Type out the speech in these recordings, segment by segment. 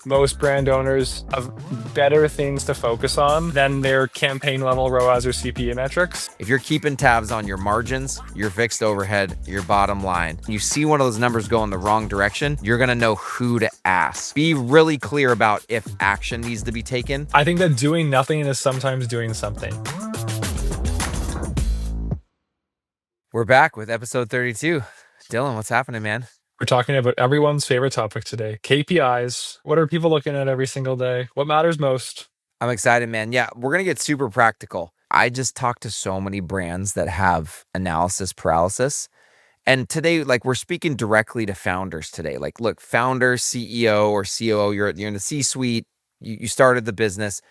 most brand owners have better things to focus on than their campaign level ROAS or CPA metrics. If you're keeping tabs on your margins, your fixed overhead, your bottom line, you see one of those numbers go in the wrong direction, you're gonna know who to ask. Be really clear about if action needs to be taken. I think that doing nothing is sometimes doing something. We're back with episode 32. Dylan, what's happening, man? We're talking about everyone's favorite topic today, KPIs. What are people looking at every single day? What matters most? I'm excited, man. Yeah, we're going to get super practical. I just talked to so many brands that have analysis paralysis. And today, like, we're speaking directly to founders today. Like, look, founder, CEO, or COO, you're in the C-suite, you started the business.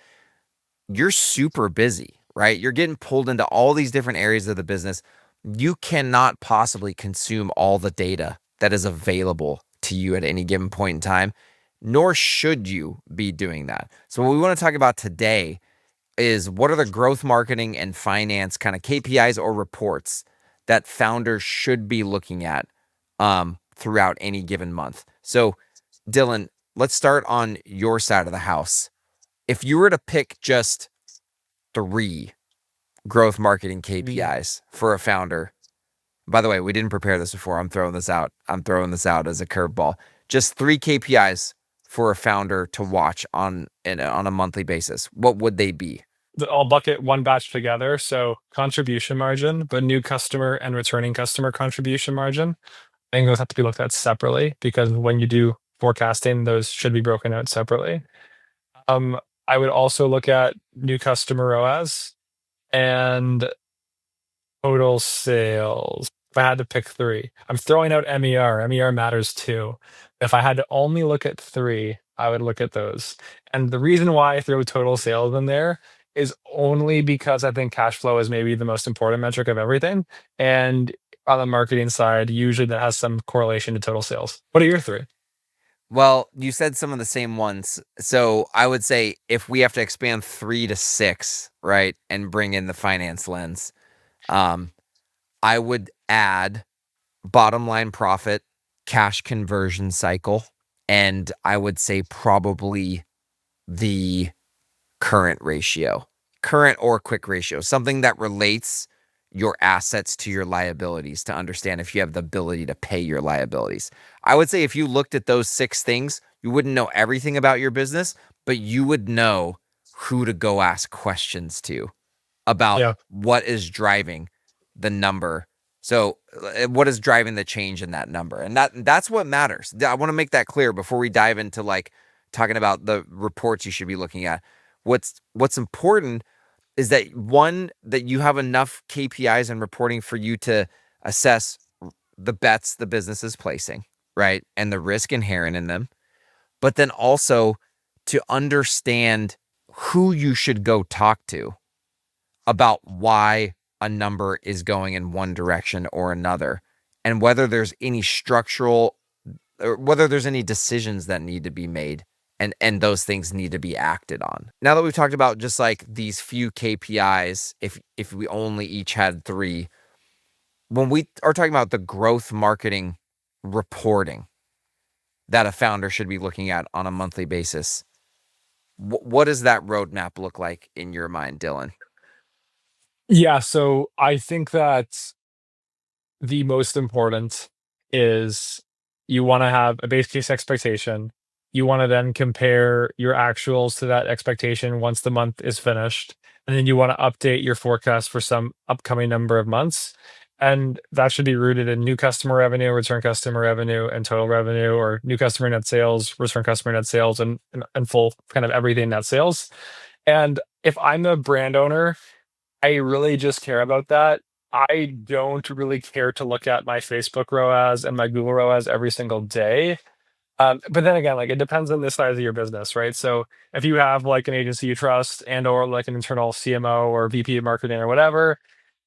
You're super busy, right? You're getting pulled into all these different areas of the business. You cannot possibly consume all the data that is available to you at any given point in time, nor should you be doing that. So what we want to talk about today is what are the growth marketing and finance kind of KPIs or reports that founders should be looking at throughout any given month. So Dylan, let's start on your side of the house. If you were to pick just 3 growth marketing KPIs for a founder. By the way, we didn't prepare this before. I'm throwing this out as a curveball. Just 3 KPIs for a founder to watch on a monthly basis. What would they be? I'll bucket one batch together. So contribution margin, but new customer and returning customer contribution margin. I think those have to be looked at separately because when you do forecasting, those should be broken out separately. I would also look at new customer ROAS and total sales. If I had to pick 3, I'm throwing out MER. MER matters too. If I had to only look at 3, I would look at those. And the reason why I throw total sales in there is only because I think cash flow is maybe the most important metric of everything. And on the marketing side, usually that has some correlation to total sales. What are your 3? Well, you said some of the same ones. So I would say if we have to expand 3 to 6, right, and bring in the finance lens, I would add bottom line profit, cash conversion cycle, and I would say probably the current or quick ratio, something that relates your assets to your liabilities to understand if you have the ability to pay your liabilities. I would say if you looked at those 6 things, you wouldn't know everything about your business, but you would know who to go ask questions to about what is driving the number. So what is driving the change in that number? And that's what matters. I want to make that clear before we dive into like talking about the reports you should be looking at. What's important is that that you have enough KPIs and reporting for you to assess the bets the business is placing, right? And the risk inherent in them. But then also to understand who you should go talk to about why a number is going in one direction or another, and whether there's any structural or whether there's any decisions that need to be made and those things need to be acted on. Now that we've talked about just like these few KPIs, if we only each had 3, when we are talking about the growth marketing reporting that a founder should be looking at on a monthly basis, what does that roadmap look like in your mind, Dylan? Yeah, so I think that the most important is you want to have a base case expectation. You want to then compare your actuals to that expectation once the month is finished. And then you want to update your forecast for some upcoming number of months. And that should be rooted in new customer revenue, return customer revenue, and total revenue, or new customer net sales, return customer net sales, and full kind of everything net sales. And if I'm a brand owner, I really just care about that. I don't really care to look at my Facebook ROAS and my Google ROAS every single day. But then again, like it depends on the size of your business, right? So if you have like an agency you trust and or like an internal CMO or VP of marketing or whatever,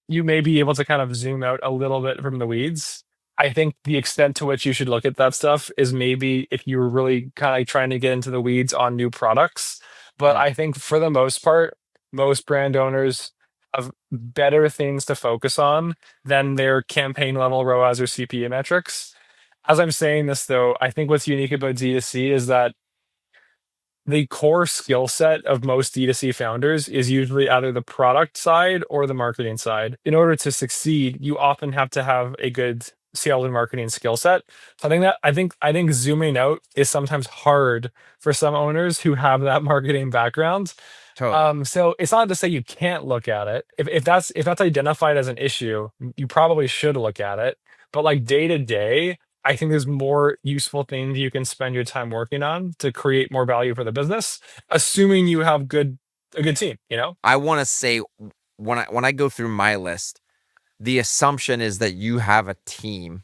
you may be able to kind of zoom out a little bit from the weeds. I think the extent to which you should look at that stuff is maybe if you're really kind of trying to get into the weeds on new products. But I think for the most part, most brand owners have better things to focus on than their campaign level ROAS or CPA metrics. As I'm saying this though, I think what's unique about DTC is that the core skill set of most D2C founders is usually either the product side or the marketing side. In order to succeed, you often have to have a good sales and marketing skill set. So I think zooming out is sometimes hard for some owners who have that marketing background. Totally. So it's not to say you can't look at it. If that's identified as an issue, you probably should look at it. But like day to day, I think there's more useful things you can spend your time working on to create more value for the business, assuming you have a good team, you know? I want to say when I go through my list, the assumption is that you have a team,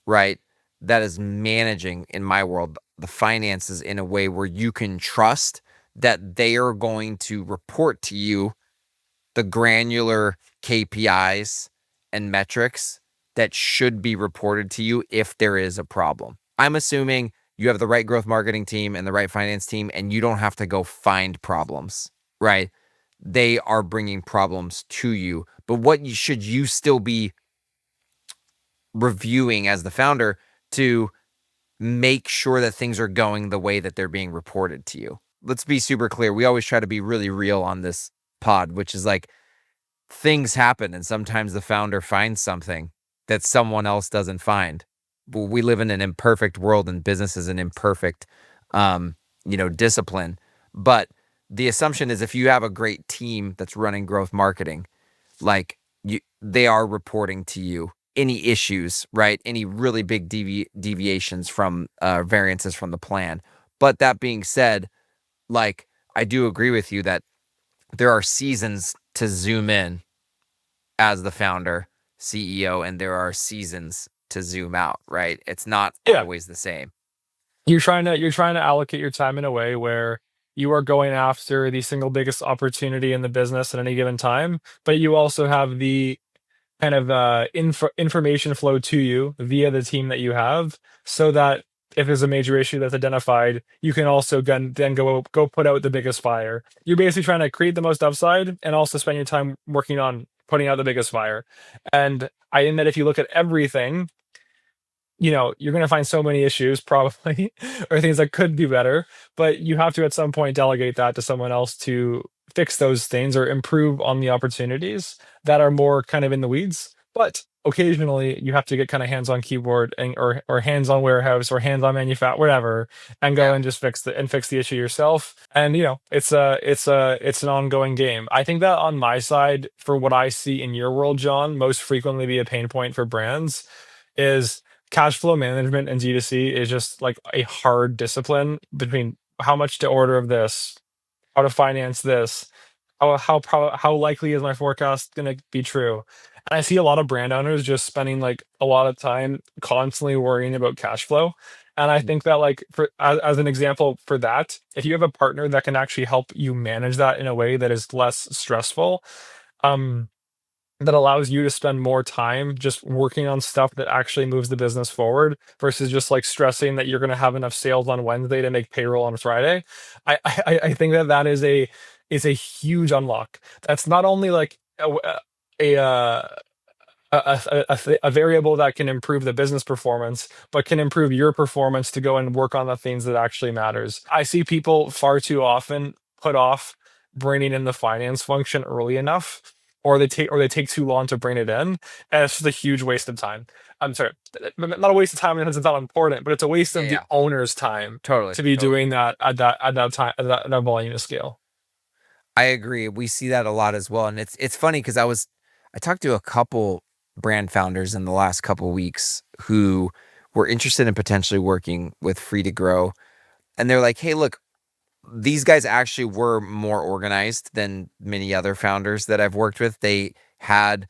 right, that is managing, in my world, the finances in a way where you can trust that they are going to report to you the granular KPIs and metrics that should be reported to you if there is a problem. I'm assuming you have the right growth marketing team and the right finance team, and you don't have to go find problems, right? They are bringing problems to you. But what should you still be reviewing as the founder to make sure that things are going the way that they're being reported to you? Let's be super clear. We always try to be really real on this pod, which is like, things happen and sometimes the founder finds something that someone else doesn't find. We live in an imperfect world and business is an imperfect, discipline. But the assumption is if you have a great team that's running growth marketing, like they are reporting to you any issues, right? Any really big deviations from variances from the plan. But that being said, like, I do agree with you that there are seasons to zoom in as the founder, CEO, and there are seasons to zoom out, right? It's not Yeah. always the same. You're trying to allocate your time in a way where you are going after the single biggest opportunity in the business at any given time, but you also have the kind of information flow to you via the team that you have, so that if there's a major issue that's identified, you can also then go put out the biggest fire. You're basically trying to create the most upside and also spend your time working on putting out the biggest fire. And I admit, if you look at everything, you're going to find so many issues probably, or things that could be better, but you have to at some point delegate that to someone else to fix those things or improve on the opportunities that are more kind of in the weeds. But occasionally you have to get kind of hands on keyboard or hands on warehouse or hands on manufacture, whatever, and go Yeah. and just fix the issue yourself. And it's an ongoing game. I think that on my side, for what I see in your world, John, most frequently be a pain point for brands is cash flow management and D2C is just like a hard discipline between how much to order of this, how to finance this, how likely is my forecast going to be true. And I see a lot of brand owners just spending like a lot of time constantly worrying about cash flow. And I think that, like, for as an example for that, if you have a partner that can actually help you manage that in a way that is less stressful, um that allows you to spend more time just working on stuff that actually moves the business forward versus just like stressing that you're going to have enough sales on Wednesday to make payroll on Friday. I think that is a huge unlock. That's not only like a a variable that can improve the business performance, but can improve your performance to go and work on the things that actually matters. I see people far too often put off bringing in the finance function early enough, or they take too long to bring it in, and it's just a huge waste of time. I'm sorry, not a waste of time because it's not important, but it's a waste Yeah, of the yeah. owner's time Totally. to be Totally. doing that at that time at that volume of scale. I agree. We see that a lot as well. And it's funny because I talked to a couple brand founders in the last couple weeks who were interested in potentially working with Free to Grow. And they're like, hey, look, these guys actually were more organized than many other founders that I've worked with. They had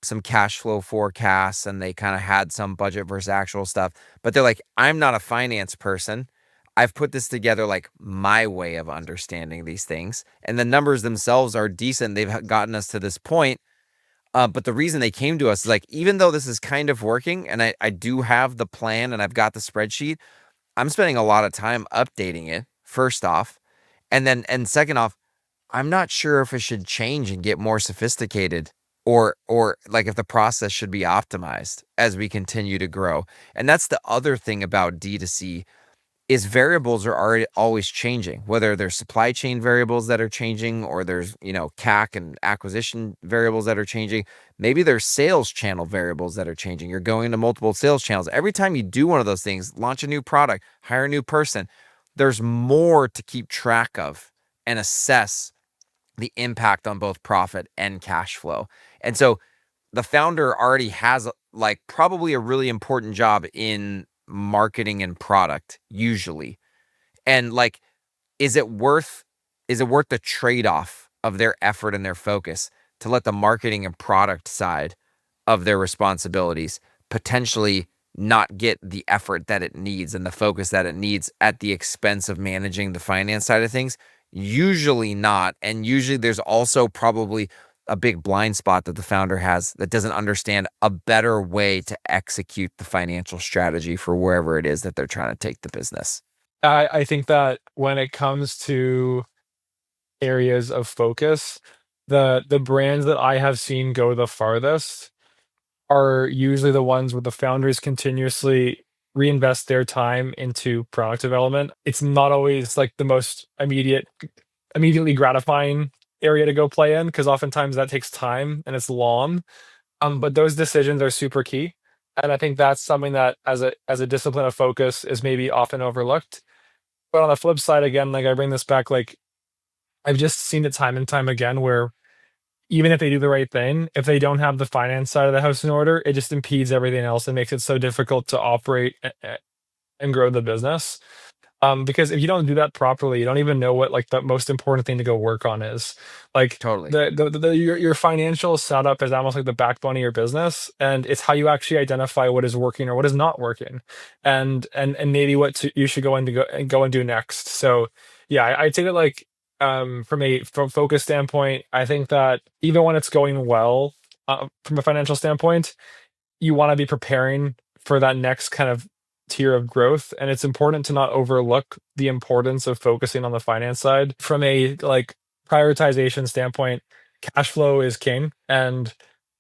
some cash flow forecasts and they kind of had some budget versus actual stuff. But they're like, I'm not a finance person. I've put this together like my way of understanding these things. And the numbers themselves are decent. They've gotten us to this point. But the reason they came to us is like, even though this is kind of working and I do have the plan and I've got the spreadsheet, I'm spending a lot of time updating it, first off. And second off, I'm not sure if it should change and get more sophisticated or like if the process should be optimized as we continue to grow. And that's the other thing about D2C is variables are already always changing, whether there's supply chain variables that are changing, or there's, CAC and acquisition variables that are changing. Maybe there's sales channel variables that are changing. You're going to multiple sales channels. Every time you do one of those things, launch a new product, hire a new person, there's more to keep track of and assess the impact on both profit and cash flow. And so the founder already has like probably a really important job in marketing and product usually. And like, is it worth the trade-off of their effort and their focus to let the marketing and product side of their responsibilities potentially not get the effort that it needs and the focus that it needs at the expense of managing the finance side of things? Usually not. And usually there's also probably a big blind spot that the founder has that doesn't understand a better way to execute the financial strategy for wherever it is that they're trying to take the business. I think that when it comes to areas of focus, the brands that I have seen go the farthest are usually the ones where the founders continuously reinvest their time into product development. It's not always like the most immediately gratifying area to go play in, because oftentimes that takes time and it's long. But those decisions are super key. And I think that's something that as a discipline of focus is maybe often overlooked. But on the flip side, again, like I bring this back, like I've just seen it time and time again where even if they do the right thing, if they don't have the finance side of the house in order, it just impedes everything else and makes it so difficult to operate and grow the business. Because if you don't do that properly, you don't even know what like the most important thing to go work on is. Like Totally. your financial setup is almost like the backbone of your business, and it's how you actually identify what is working or what is not working, and maybe you should go and do next. So yeah, I'd say that like from a focus standpoint, I think that even when it's going well, from a financial standpoint, you want to be preparing for that next kind of tier of growth, and it's important to not overlook the importance of focusing on the finance side from a like prioritization standpoint. Cash flow is king, and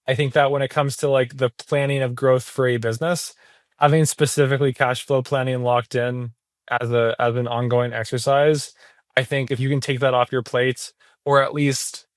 I think that when it comes to like the planning of growth for a business, having specifically cash flow planning locked in as an ongoing exercise, I think if you can take that off your plate, or at least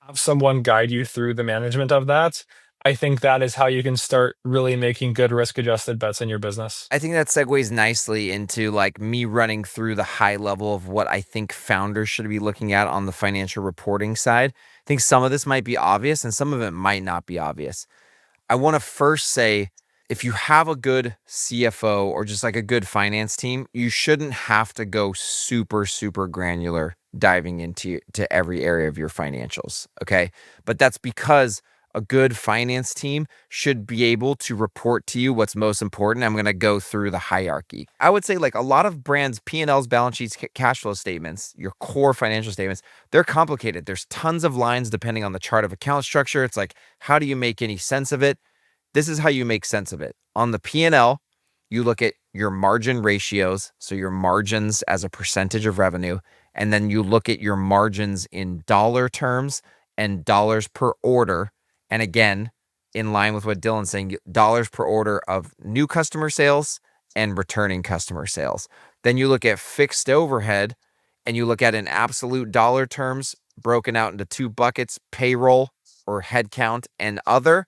have someone guide you through the management of that, I think that is how you can start really making good risk adjusted bets in your business. I think that segues nicely into like me running through the high level of what I think founders should be looking at on the financial reporting side. I think some of this might be obvious and some of it might not be obvious. I want to first say, if you have a good CFO or just like a good finance team, you shouldn't have to go super, super granular diving into every area of your financials. Okay. But that's because a good finance team should be able to report to you what's most important. I'm going to go through the hierarchy. I would say like a lot of brands, P&Ls, balance sheets, cash flow statements, your core financial statements, they're complicated. There's tons of lines depending on the chart of account structure. It's like, how do you make any sense of it? This is how you make sense of it. On the P&L, you look at your margin ratios, so your margins as a percentage of revenue, and then you look at your margins in dollar terms and dollars per order. And again, in line with what Dylan's saying, dollars per order of new customer sales and returning customer sales. Then you look at fixed overhead and you look at in absolute dollar terms, broken out into two buckets, payroll or headcount and other.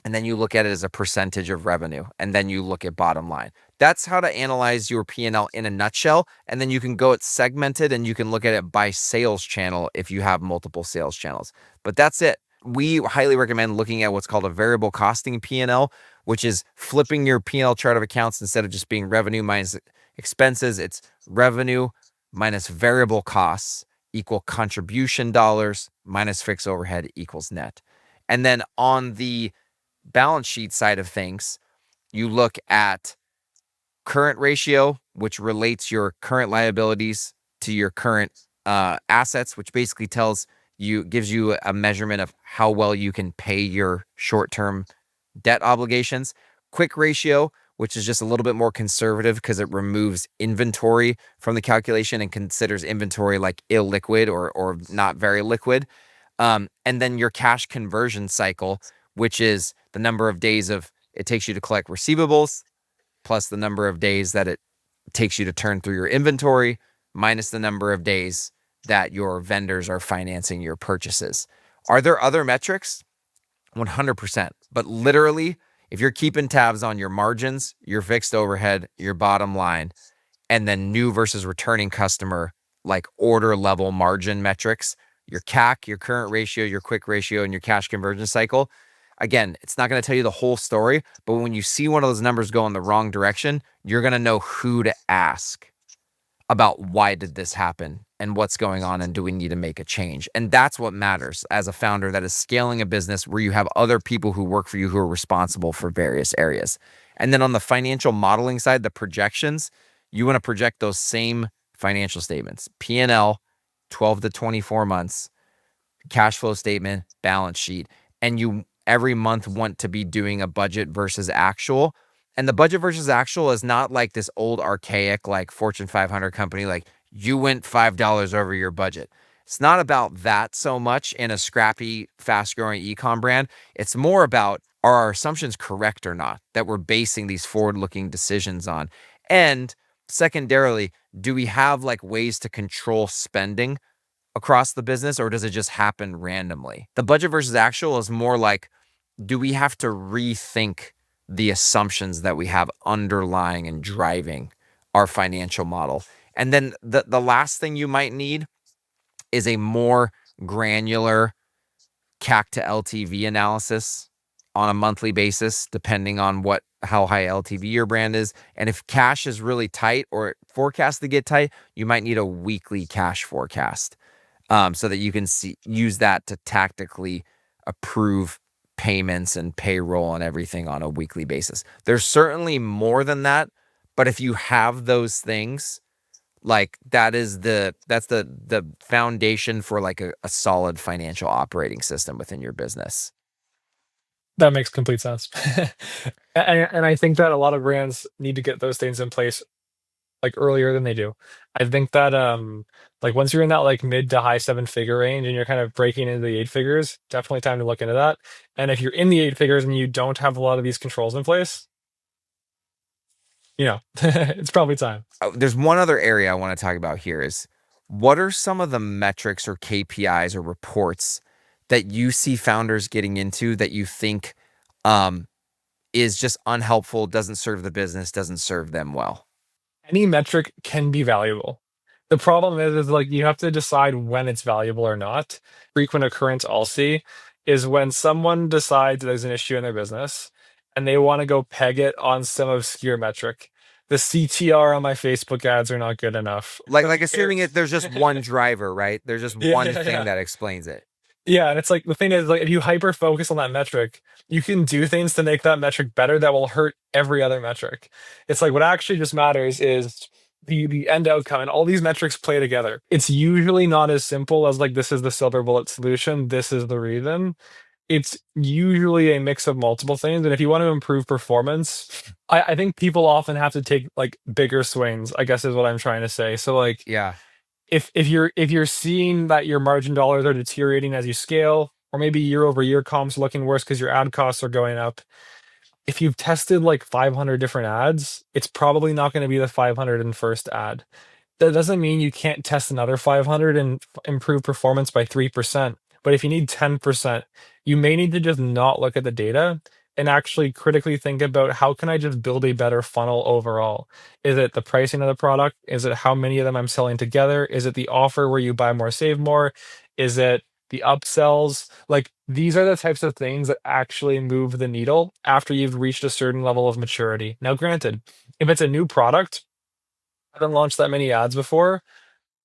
And then you look at it as a percentage of revenue, and then you look at bottom line. That's how to analyze your P&L in a nutshell. And then you can go at segmented and you can look at it by sales channel if you have multiple sales channels. But that's it. We highly recommend looking at what's called a variable costing P&L, which is flipping your P&L chart of accounts. Instead of just being revenue minus expenses, it's revenue minus variable costs equal contribution dollars minus fixed overhead equals net. And then on the balance sheet side of things, you look at current ratio, which relates your current liabilities to your current assets, which basically gives you a measurement of how well you can pay your short-term debt obligations. Quick ratio, which is just a little bit more conservative because it removes inventory from the calculation and considers inventory like illiquid or not very liquid. And then your cash conversion cycle, which is the number of days it takes you to collect receivables plus the number of days that it takes you to turn through your inventory minus the number of days that your vendors are financing your purchases. Are there other metrics? 100%. But literally, if you're keeping tabs on your margins, your fixed overhead, your bottom line, and then new versus returning customer, like order level margin metrics, your CAC, your current ratio, your quick ratio, and your cash conversion cycle. Again, it's not going to tell you the whole story, but when you see one of those numbers go in the wrong direction, you're going to know who to ask about why did this happen and what's going on and do we need to make a change. And that's what matters as a founder that is scaling a business where you have other people who work for you who are responsible for various areas. And then on the financial modeling side, the projections, you want to project those same financial statements, P&L, 12 to 24 months, cash flow statement, balance sheet, and you every month want to be doing a budget versus actual. And the budget versus actual is not like this old archaic, like Fortune 500 company, like you went $5 over your budget. It's not about that so much in a scrappy, fast growing ecom brand. It's more about, are our assumptions correct or not that we're basing these forward looking decisions on? And secondarily, do we have like ways to control spending across the business, or does it just happen randomly? The budget versus actual is more like, do we have to rethink the assumptions that we have underlying and driving our financial model? And then the last thing you might need is a more granular CAC to LTV analysis on a monthly basis, depending on how high LTV your brand is. And if cash is really tight or forecast to get tight, you might need a weekly cash forecast so that you can use that to tactically approve payments and payroll and everything on a weekly basis. There's certainly more than that, but if you have those things, like that's the foundation for like a solid financial operating system within your business. That makes complete sense. And I think that a lot of brands need to get those things in place like earlier than they do. I think that like once you're in that like mid to high seven figure range and you're kind of breaking into the eight figures, definitely time to look into that. And if you're in the eight figures and you don't have a lot of these controls in place, it's probably time. There's one other area I want to talk about here is, what are some of the metrics or KPIs or reports that you see founders getting into that you think is just unhelpful, doesn't serve the business, doesn't serve them well? Any metric can be valuable. The problem is like you have to decide when it's valuable or not. Frequent occurrence I'll see is when someone decides there's an issue in their business and they want to go peg it on some obscure metric. The CTR on my Facebook ads are not good enough. Like assuming there's just one driver, right? There's just one thing that explains it. Yeah, and it's like the thing is like if you hyper focus on that metric, you can do things to make that metric better that will hurt every other metric. It's like what actually just matters is the end outcome, and all these metrics play together. It's usually not as simple as like this is the silver bullet solution, this is the reason. It's usually a mix of multiple things, and if you want to improve performance, I think people often have to take like bigger swings, I guess is what I'm trying to say. So like Yeah. if you're seeing that your margin dollars are deteriorating as you scale, or maybe year over year comps looking worse because your ad costs are going up, if you've tested like 500 different ads, it's probably not going to be the 501st ad. That doesn't mean you can't test another 500 and improve performance by 3%. But if you need 10%, you may need to just not look at the data and actually critically think about how can I just build a better funnel overall? Is it the pricing of the product? Is it how many of them I'm selling together? Is it the offer where you buy more, save more? Is it the upsells? Like these are the types of things that actually move the needle after you've reached a certain level of maturity. Now, granted, if it's a new product, I haven't launched that many ads before,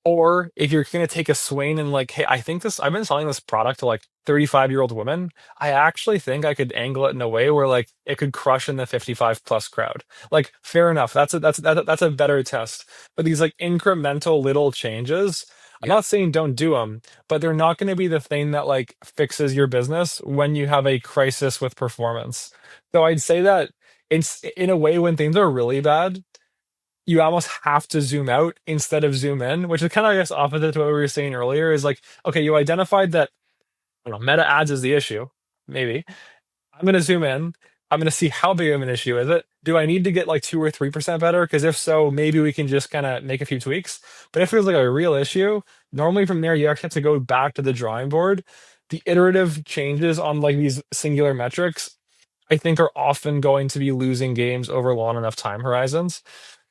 or if you're going to take a swing and like, hey, I've been selling this product to like 35-year-old women. I actually think I could angle it in a way where like it could crush in the 55 plus crowd. Like, fair enough. That's a better test. But these like incremental little changes, I'm not saying don't do them, but they're not going to be the thing that like fixes your business when you have a crisis with performance. So I'd say that it's in a way when things are really bad, you almost have to zoom out instead of zoom in, which is kind of, I guess, opposite to what we were saying earlier. Is like, okay, you identified that meta ads is the issue. Maybe I'm going to zoom in. I'm going to see how big of an issue is it. Do I need to get like 2 or 3% better? Because if so, maybe we can just kind of make a few tweaks. But if it was like a real issue, normally from there, you actually have to go back to the drawing board. The iterative changes on like these singular metrics, I think, are often going to be losing games over long enough time horizons.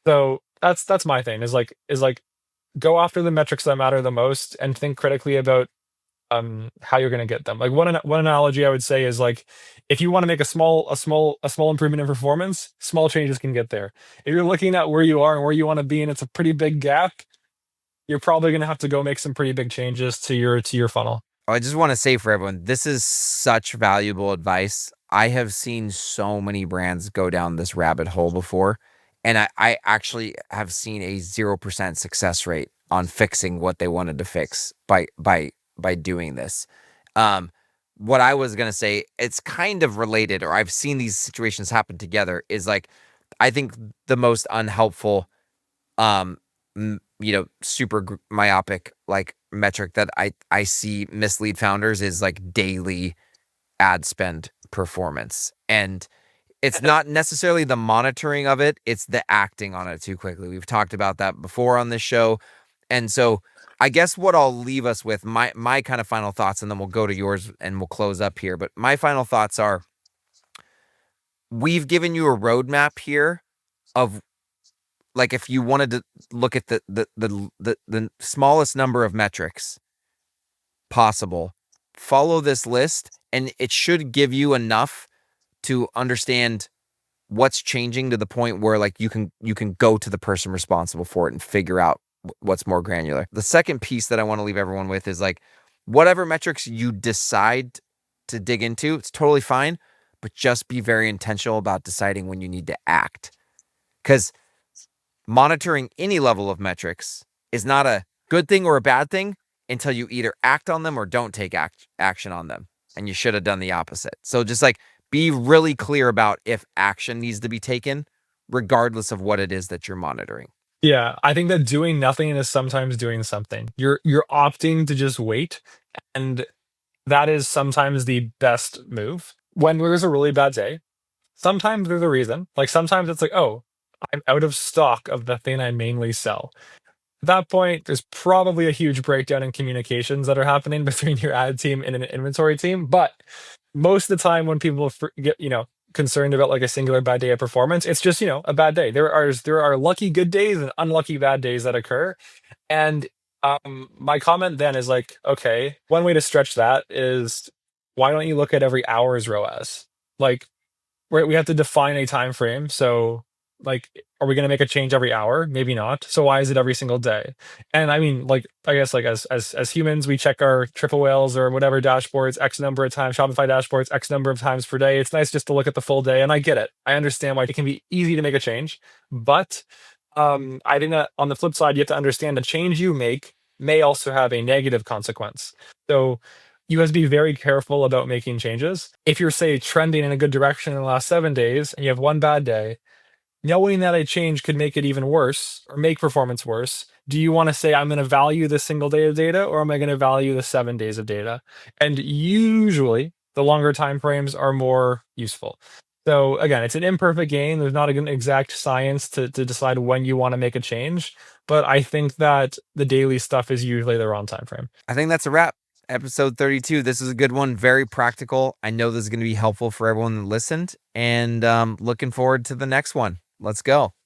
So that's my thing is like go after the metrics that matter the most and think critically about how you're going to get them. Like one analogy I would say is like if you want to make a small improvement in performance, small changes can get there. If you're looking at where you are and where you want to be and it's a pretty big gap, you're probably going to have to go make some pretty big changes to your funnel. I just want to say for everyone, this is such valuable advice. I have seen so many brands go down this rabbit hole before, and I actually have seen a 0% success rate on fixing what they wanted to fix by doing this. What I was gonna say, it's kind of related, or I've seen these situations happen together, is like I think the most unhelpful, super myopic like metric that I see mislead founders is like daily ad spend performance. And it's not necessarily the monitoring of it, it's the acting on it too quickly. We've talked about that before on this show. And so I guess what I'll leave us with, my kind of final thoughts, and then we'll go to yours and we'll close up here. But my final thoughts are, we've given you a roadmap here of like if you wanted to look at the smallest number of metrics possible, follow this list, and it should give you enough to understand what's changing to the point where like you can go to the person responsible for it and figure out what's more granular. The second piece that I want to leave everyone with is like whatever metrics you decide to dig into, it's totally fine, but just be very intentional about deciding when you need to act. Because monitoring any level of metrics is not a good thing or a bad thing until you either act on them or don't take action on them. And you should have done the opposite. So just like be really clear about if action needs to be taken, regardless of what it is that you're monitoring. Yeah, I think that doing nothing is sometimes doing something. You're opting to just wait, and that is sometimes the best move. When there's a really bad day, sometimes there's a reason. Like sometimes it's like, oh, I'm out of stock of the thing I mainly sell. At that point, there's probably a huge breakdown in communications that are happening between your ad team and an inventory team. But most of the time, when people get concerned about like a singular bad day of performance, it's just a bad day. There are lucky good days and unlucky bad days that occur. And my comment then is like, okay, one way to stretch that is why don't you look at every hour's ROAS? Like we have to define a time frame. So like, are we going to make a change every hour? Maybe not. So why is it every single day? And I mean, like, I guess like as humans, we check our triple whales or whatever dashboards X number of times, Shopify dashboards X number of times per day. It's nice just to look at the full day. And I get it. I understand why it can be easy to make a change, but I think that on the flip side, you have to understand the change you make may also have a negative consequence. So you have to be very careful about making changes. If you're, say, trending in a good direction in the last 7 days and you have one bad day, knowing that a change could make it even worse or make performance worse, do you want to say, I'm going to value this single day of data, or am I going to value the 7 days of data? And usually the longer time frames are more useful. So again, it's an imperfect game. There's not an exact science to decide when you want to make a change, but I think that the daily stuff is usually the wrong time frame. I think that's a wrap. Episode 32. This is a good one. Very practical. I know this is going to be helpful for everyone that listened, and looking forward to the next one. Let's go.